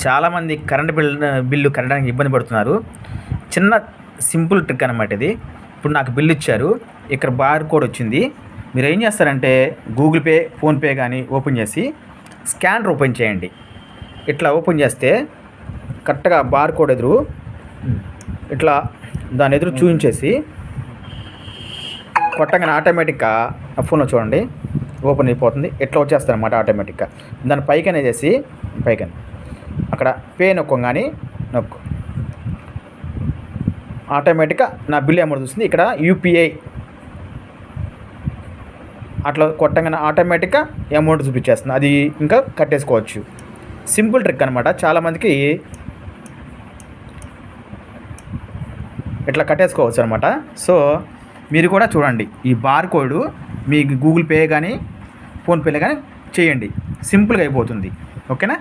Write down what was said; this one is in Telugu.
చాలామంది బిల్లు కట్టడానికి ఇబ్బంది పడుతున్నారు. చిన్న సింపుల్ ట్రిక్ అనమాట ఇది. ఇప్పుడు నాకు బిల్లు ఇచ్చారు, ఇక్కడ బార్ కోడ్ వచ్చింది. మీరు ఏం చేస్తారంటే గూగుల్ పే, ఫోన్పే కానీ ఓపెన్ చేసి స్కానర్ ఓపెన్ చేయండి. ఇట్లా ఓపెన్ చేస్తే కరెక్ట్గా బార్ కోడ్ ఎదురు ఇట్లా దాని ఎదురు చూపించేసి కొట్టగానే ఆటోమేటిక్గా ఆ ఫోన్లో చూడండి ఓపెన్ అయిపోతుంది. ఎట్లా వచ్చేస్తుంది అన్నమాట ఆటోమేటిక్గా. దాని పైకనే చేసి పైకని అక్కడ పే నొక్కగానే నొక్కు ఆటోమేటిక్గా నా బిల్ అమౌంట్ చూస్తుంది. ఇక్కడ యూపీఐ అట్లా కొట్టగానే ఆటోమేటిక్గా అమౌంట్ చూపించేస్తుంది. అది ఇంకా కట్టేసుకోవచ్చు. సింపుల్ ట్రిక్ అనమాట. చాలామందికి ఇట్లా కట్టేసుకోవచ్చు అనమాట. సో మీరు కూడా చూడండి, ఈ బార్ కోడ్ మీ గూగుల్ పే కానీ ఫోన్పేలో కానీ చేయండి, సింపుల్గా అయిపోతుంది. ఓకేనా?